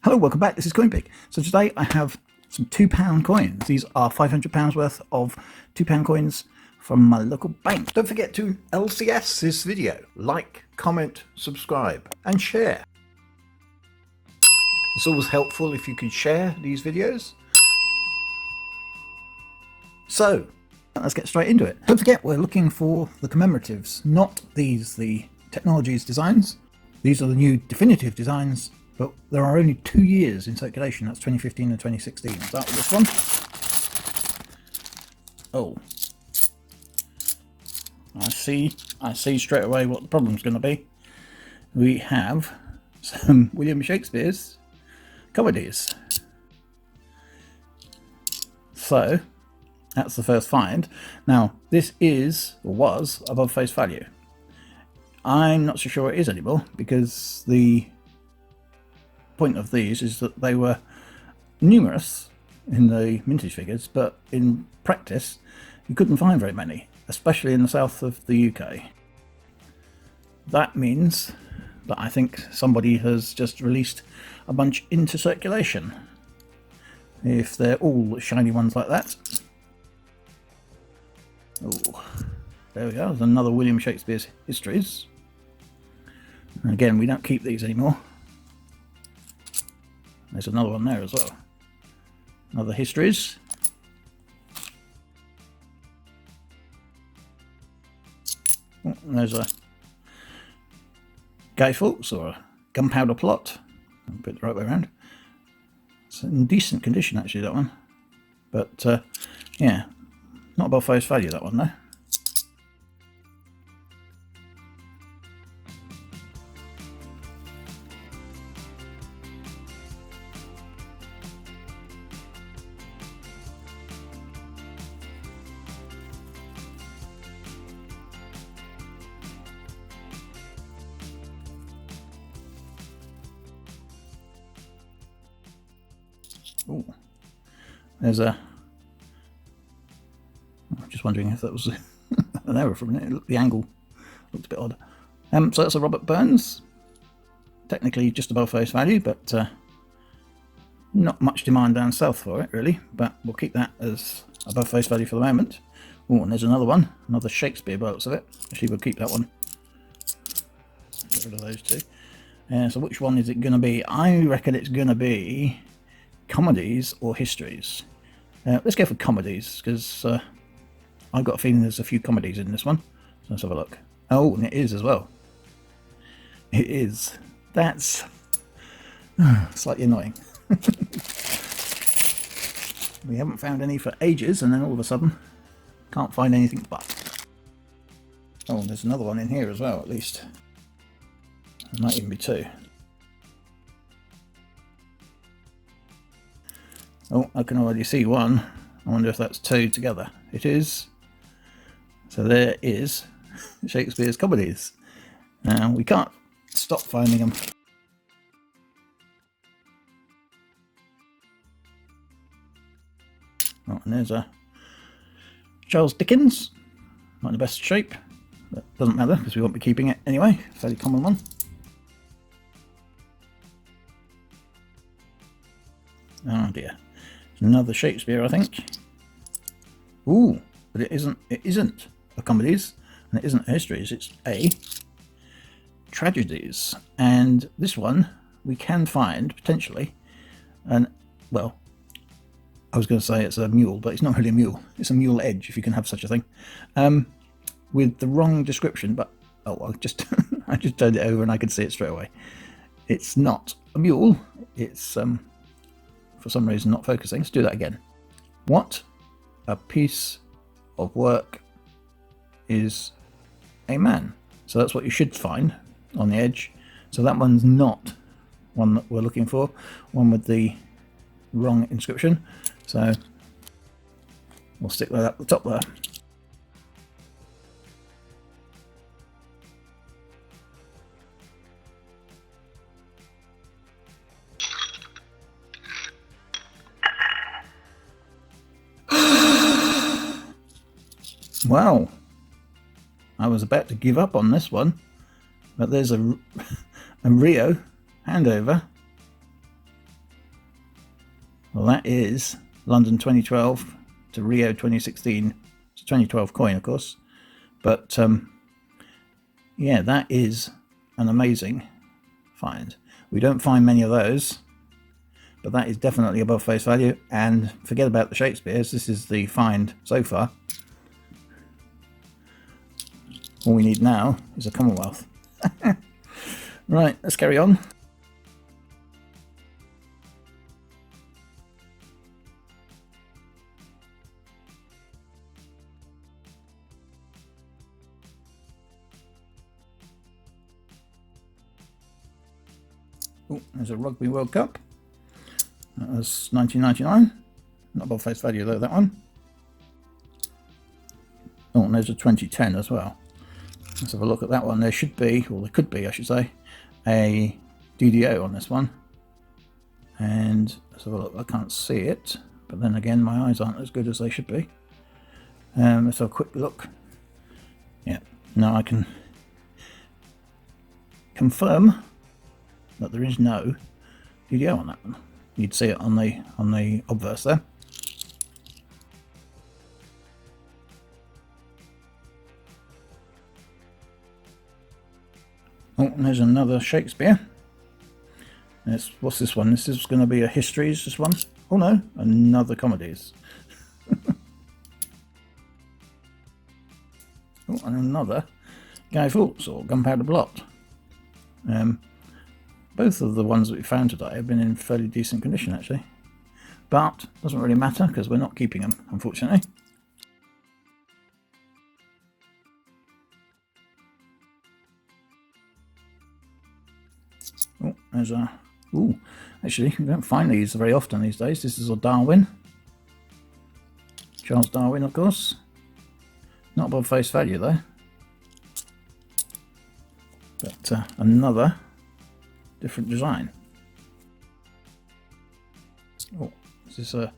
Hello, welcome back. This is CoinPig. So today I have some £2 coins. These are £500 worth of £2 coins from my local bank. Don't forget to LCS this video. Like, comment, subscribe, and share. It's always helpful if you can share these videos. So, let's get straight into it. Don't forget, we're looking for the commemoratives, not these, the technologies designs. These are the new definitive designs. But there are only 2 years in circulation. That's 2015 and 2016. Start with this one. Oh, I see straight away what the problem's going to be. We have some William Shakespeare's comedies. So that's the first find. Now this is, or was, above face value. I'm not so sure it is anymore, because the point of these is that they were numerous in the Mintage figures, but in practice you couldn't find very many, especially in the south of the UK. That means that I think somebody has just released a bunch into circulation, if they're all shiny ones like that. Oh, there we are. There's another William Shakespeare's Histories. And again, we don't keep these anymore. There's another one there as well. Another Histories. Oh, and there's a Guy Fawkes or a Gunpowder Plot. I'll put it the right way around. It's in decent condition actually, that one. But yeah, not above face value, that one though. Oh, there's a. I'm just wondering if that was an error from it. The angle looked a bit odd. So that's a Robert Burns. Technically just above face value, but not much demand down south for it really. But we'll keep that as above face value for the moment. Oh, and there's another one, another Shakespeare by the looks of it. Actually, we'll keep that one. Get rid of those two. So which one is it going to be? I reckon it's going to be comedies or histories. Let's go for comedies, because I've got a feeling there's a few comedies in this one. So let's have a look. Oh, and it is as well. It is. That's slightly annoying. We haven't found any for ages, and then all of a sudden can't find anything but. Oh, there's another one in here as well, at least. There might even be two. Oh, I can already see one. I wonder if that's two together. It is. So there is Shakespeare's comedies. Now, we can't stop finding them. Oh, and there's a Charles Dickens. Not in the best shape, but doesn't matter because we won't be keeping it anyway. Fairly common one. Oh dear. Another Shakespeare, I think. Ooh, but it isn't a comedies, and it isn't a histories, it's a tragedies. And this one we can find potentially, and well, I was going to say it's a mule, but it's not really a mule. It's a mule edge, if you can have such a thing, with the wrong description. But oh, I just I just turned it over and I could see it straight away. It's not a mule. It's for some reason not focusing. Let's do that again. What a piece of work is a man. So that's what you should find on the edge. So that one's not one that we're looking for, one with the wrong inscription. So we'll stick that at the top there. Wow, I was about to give up on this one, but there's a Rio handover Well, that is London 2012 to Rio 2016. It's a 2012 coin, of course. But yeah, that is an amazing find. We don't find many of those, but that is definitely above face value. And forget about the Shakespeares. This is the find so far. All we need now is a Commonwealth. Right, let's carry on. Oh, there's a Rugby World Cup. That was 1999. Not above face value though, that one. Oh, and there's a 2010 as well. Let's have a look at that one. There should be, or there could be, I should say, a DDO on this one. And let's have a look. I can't see it, but then again, my eyes aren't as good as they should be. Let's have a quick look. Yeah, now I can confirm that there is no DDO on that one. You'd see it on the obverse there. Oh, and there's another Shakespeare. What's this one? This is going to be a Histories, this one. Oh no, another Comedies. Oh, and another Guy Fawkes or Gunpowder Plot. Both of the ones that we found today have been in fairly decent condition, actually. But doesn't really matter because we're not keeping them, unfortunately. Oh, there's a... Ooh, actually, we don't find these very often these days. This is a Darwin. Charles Darwin, of course. Not above face value, though. But another different design. Oh, is this a...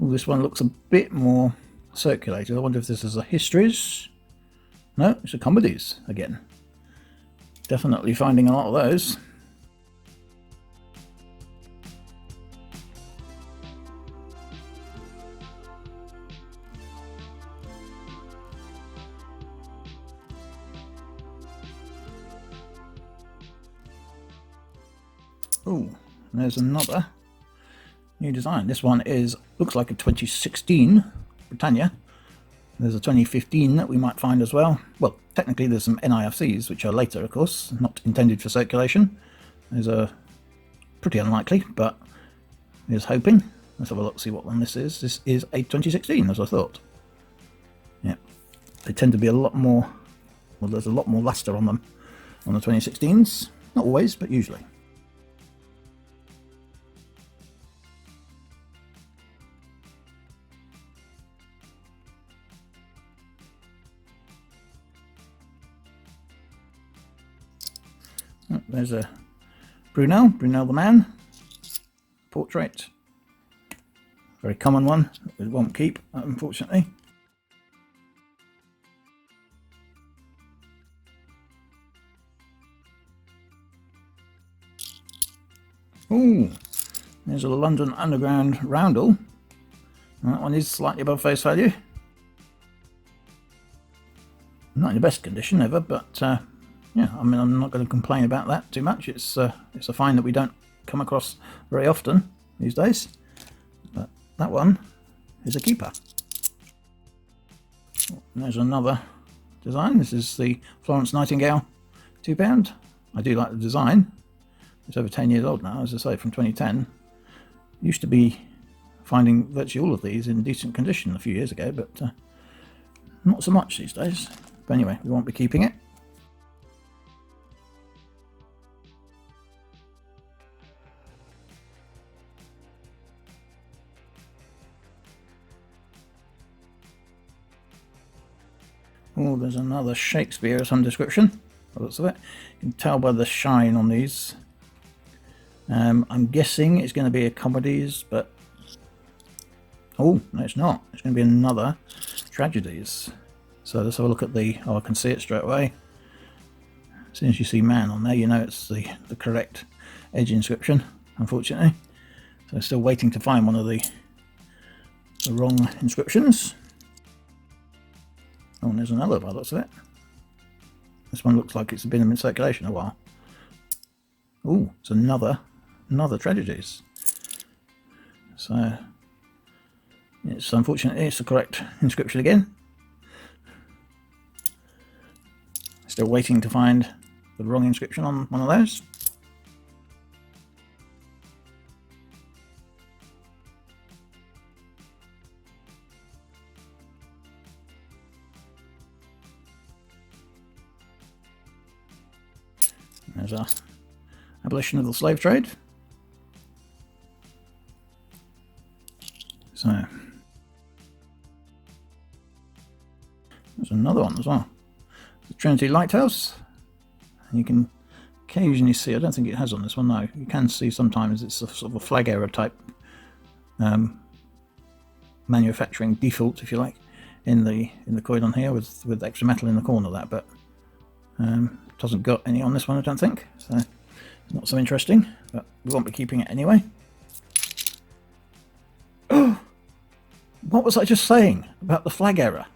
Oh, this one looks a bit more circulated. I wonder if this is a Histories. No, it's a Comedies again. Definitely finding a lot of those. Oh, there's another new design. This one looks like a 2016 Britannia. There's a 2015 that we might find as well. Well, technically there's some NIFCs, which are later, of course, not intended for circulation. Those are pretty unlikely, but here's hoping. Let's have a look, see what one this is. This is a 2016, as I thought. Yeah, they tend to be a lot more, well, there's a lot more luster on them on the 2016s. Not always, but usually. There's a Brunel the man, portrait. Very common one that we won't keep, unfortunately. Ooh, there's a London Underground roundel. That one is slightly above face value. Not in the best condition ever, but yeah, I mean, I'm not going to complain about that too much. It's a find that we don't come across very often these days. But that one is a keeper. There's another design. This is the Florence Nightingale £2. I do like the design. It's over 10 years old now, as I say, from 2010. Used to be finding virtually all of these in decent condition a few years ago, but not so much these days. But anyway, we won't be keeping it. Oh, there's another Shakespeare of some description. By the looks of it. You can tell by the shine on these. I'm guessing it's going to be a Comedies, but... Oh, no, it's not. It's going to be another Tragedies. So let's have a look at the... Oh, I can see it straight away. As soon as you see man on there, you know it's the correct edge inscription, unfortunately. So still waiting to find one of the wrong inscriptions. Oh, and there's another by the looks of it. This one looks like it's been in circulation a while. Oh, it's another tragedies. So it's unfortunately it's the correct inscription again. Still waiting to find the wrong inscription on one of those. There's our abolition of the slave trade. So there's another one as well. The Trinity Lighthouse. And you can occasionally see, I don't think it has on this one, no. You can see sometimes it's a sort of a flag error type manufacturing default, if you like, in the coin on here with extra metal in the corner of that, but doesn't got any on this one, I don't think. So not so interesting, but we won't be keeping it anyway. Oh, what was I just saying about the flag error?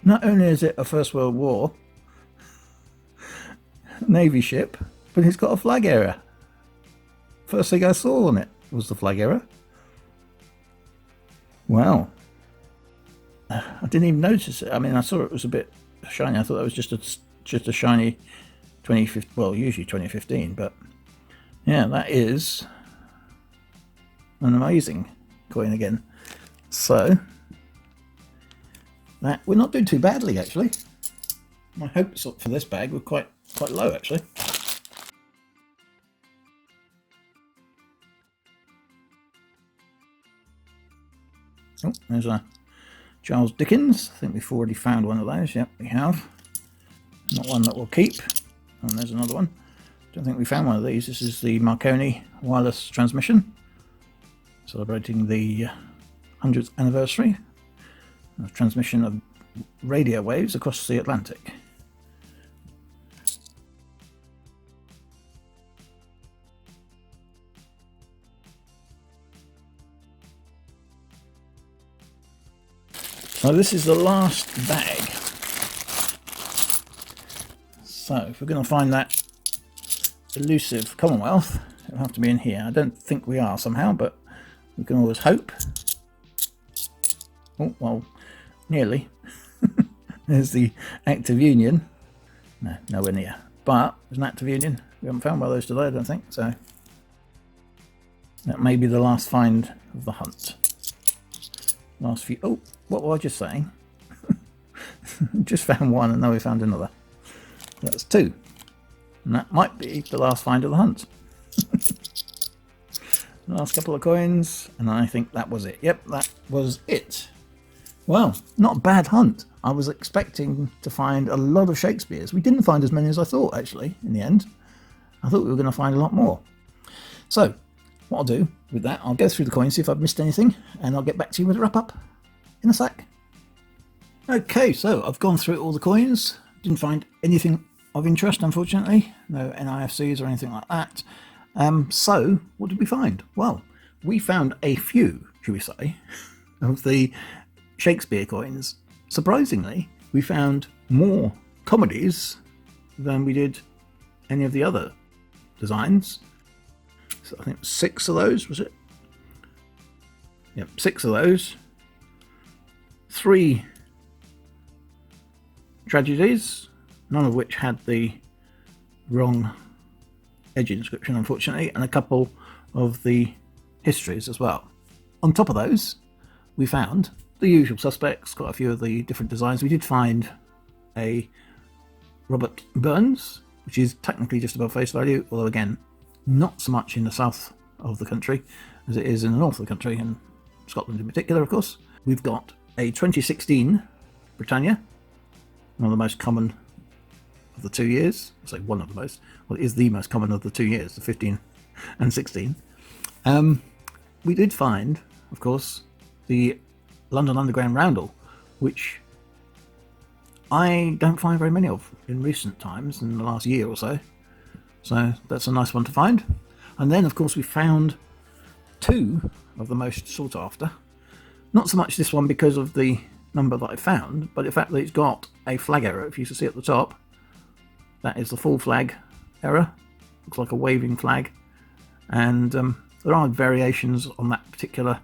Not only is it a First World War Navy ship, but it's got a flag error. First thing I saw on it was the flag error. Wow. I didn't even notice it. I mean, I saw it was a bit shiny. I thought that was just a shiny 2015, well, usually 2015, but yeah, that is an amazing coin again. So that we're not doing too badly actually. My hopes for this bag were quite low actually. Oh, there's a Charles Dickens. I think we've already found one of those. Yep, we have. Not one that we'll keep. And there's another one. Don't think we found one of these. This is the Marconi wireless transmission, celebrating the 100th anniversary of transmission of radio waves across the Atlantic. So this is the last bag. So if we're going to find that elusive Commonwealth, it'll have to be in here. I don't think we are somehow, but we can always hope. Oh, well, nearly. There's the Act of Union. No, nowhere near. But there's an Act of Union. We haven't found one of those today, I don't think. So that may be the last find of the hunt. Last few. Oh, what was I just saying? Just found one and now we found another. That's two. And that might be the last find of the hunt. Last couple of coins, and I think that was it. Yep, that was it. Well, not a bad hunt. I was expecting to find a lot of Shakespeare's. We didn't find as many as I thought, actually, in the end. I thought we were going to find a lot more. So, what I'll do with that, I'll go through the coins, see if I've missed anything, and I'll get back to you with a wrap-up in a sec. Okay, so I've gone through all the coins. Didn't find anything of interest, unfortunately. No NIFCs or anything like that. So, what did we find? Well, we found a few, shall we say, of the Shakespeare coins. Surprisingly, we found more comedies than we did any of the other designs. So I think 6 of those, was it? Yep, 6 of those. 3 tragedies, none of which had the wrong edge inscription, unfortunately, and a couple of the histories as well. On top of those, we found the usual suspects, quite a few of the different designs. We did find a Robert Burns, which is technically just above face value, although again, not so much in the south of the country as it is in the north of the country, and Scotland in particular, of course. We've got a 2016 Britannia, one of the most common of the 2 years. I say one of the most. Well, it is the most common of the 2 years, the 15 and 16. We did find, of course, the London Underground roundel, which I don't find very many of in recent times, in the last year or so. So that's a nice one to find. And then, of course, we found two of the most sought after. Not so much this one because of the number that I found, but the fact that it's got a flag error. If you can see at the top, that is the full flag error. Looks like a waving flag. And there are variations on that particular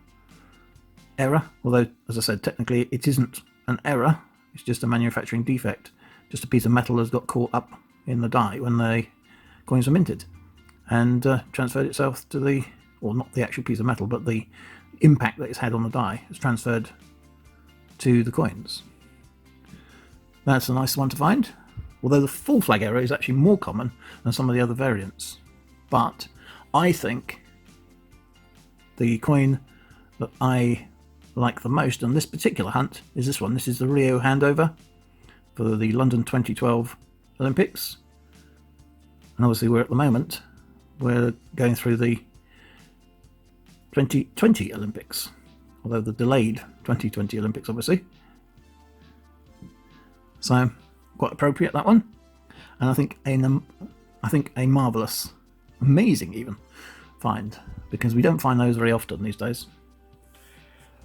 error, although, as I said, technically it isn't an error, it's just a manufacturing defect. Just a piece of metal has got caught up in the die when the coins were minted and transferred itself to the, or not the actual piece of metal, but the impact that it's had on the die has transferred to the coins. That's a nice one to find, although the full flag error is actually more common than some of the other variants. But I think the coin that I like the most on this particular hunt is this one. This is the Rio handover for the London 2012 Olympics. And obviously we're going through the 2020 Olympics, although the delayed 2020 Olympics, obviously. So quite appropriate, that one. And I think a marvellous, amazing even, find, because we don't find those very often these days.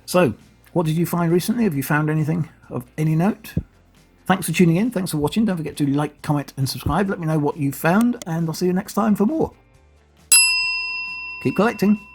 So, what did you find recently? Have you found anything of any note? Thanks for tuning in, thanks for watching. Don't forget to like, comment and subscribe. Let me know what you found, and I'll see you next time for more. Keep collecting.